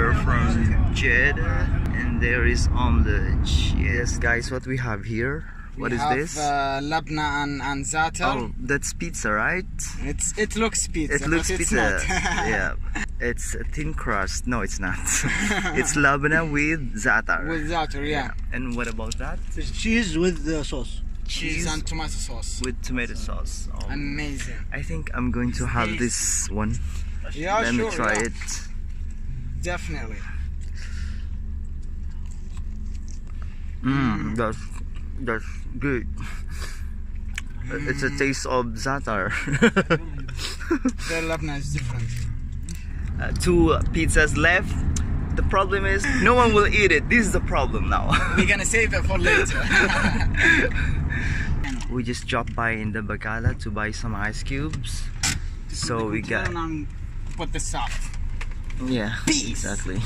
we're from Jeddah and there is Umluj. Yes guys, what we have here? What is this? Labna and za'atar. Oh, that's pizza, right? It looks pizza. It looks but pizza. It's not. Yeah, it's a thin crust. No, it's not. It's labna with za'atar. With za'atar, yeah. And what about that? It's cheese with sauce. Cheese and tomato sauce. With tomato sauce. Oh. Amazing. I think I'm going to have this one. Yeah, Let me try yeah. it. Definitely. That's good. It's a taste of za'atar. Their labna is different. 2 pizzas left. The problem is no one will eat it. This is the problem now. We're gonna save it for later. We just dropped by in the Bagala to buy some ice cubes. So we got. Put this up. Yeah, Peace. exactly.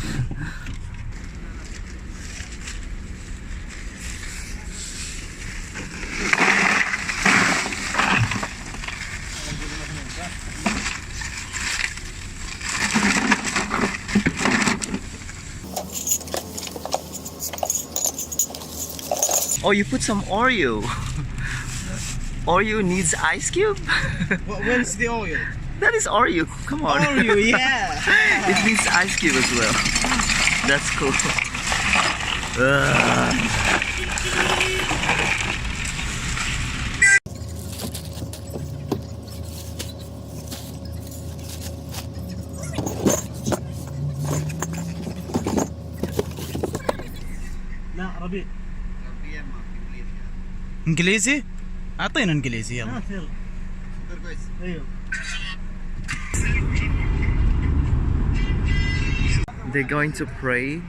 Oh, you put some Oreo. Oreo needs ice cube? Where's the oil? That is Oreo. Come on. Oreo, yeah. It needs ice cube as well. That's cool. لا ربيع. انجليزي؟ اعطينا انجليزي يلا. ايوه. They're going to pray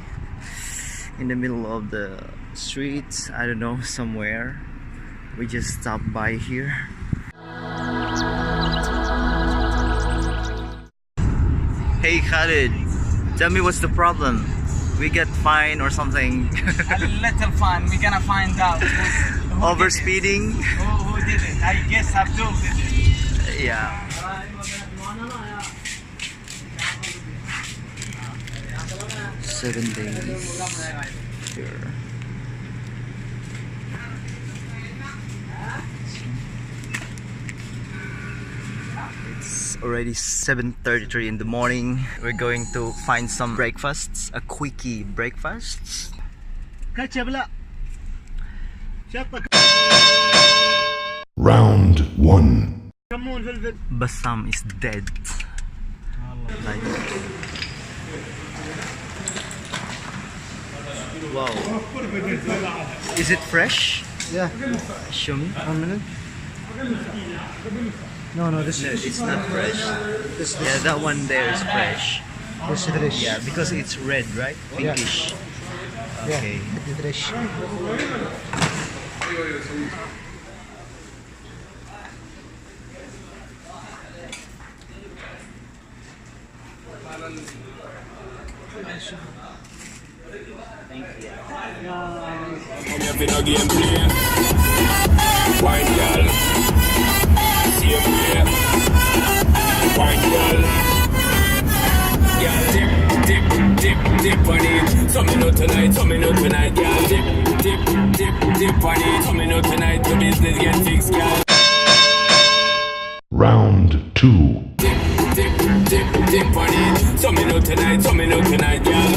in the middle of the streets. I don't know, somewhere. We just stopped by here. Hey Khalid, tell me what's the problem? We get fined or something? A little fun. We're gonna find out. Overspeeding? Who did it? I guess Abdul did it. Yeah. Seven days here. It's already 7:33 in the morning. We're going to find some breakfasts, a quickie breakfast. كاتشب لا. شطة. Round 1. كمون فلفل. Bassam is dead. Like, wow. Is it fresh? Yeah. Show me. 1 minute. No, this No, is it's not fresh. this. Yeah, that one there is fresh. This is fresh. Yeah, because it's red, right? Pinkish. Okay. Yeah, fresh. Every no game play. Wine girl. See you play. Wine girl. Girl, dip on it. Some me know tonight, girl. Dip on it. Some me know tonight, the business get fixed, girl. Round 2. Dip on it. Some me know tonight, girl.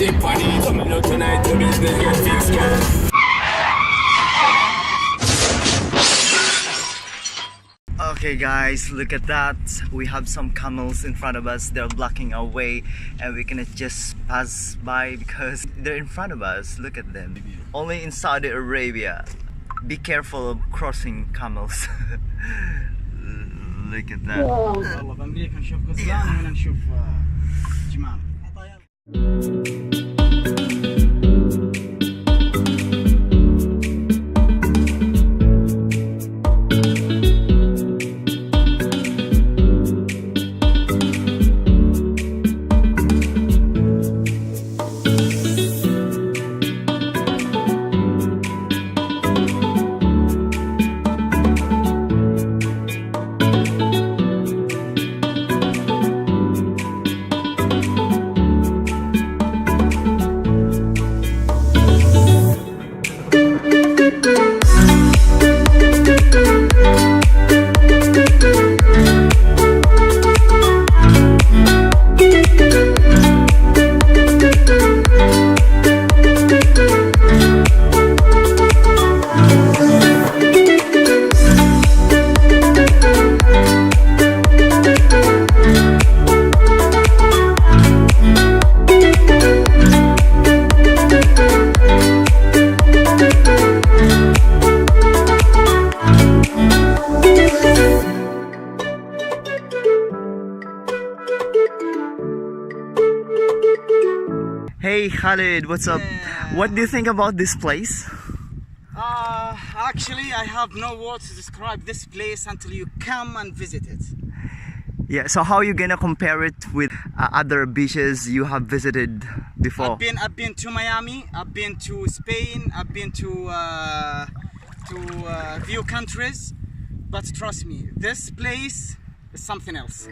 Dip on it. Some me know tonight, the business get fixed, girl. Okay guys, look at that. We have some camels in front of us. They're blocking our way and we cannot just pass by because they're in front of us. Look at them. Only in Saudi Arabia. Be careful of crossing camels. Look at that. والله بأمريكا نشوف غزلان وهنا نشوف جمال. Hey Khalid, what's up? Yeah. What do you think about this place? Actually, I have no words to describe this place until you come and visit it. Yeah, so how are you gonna compare it with other beaches you have visited before? I've been to Miami, I've been to Spain, I've been to few countries, but trust me, this place is something else.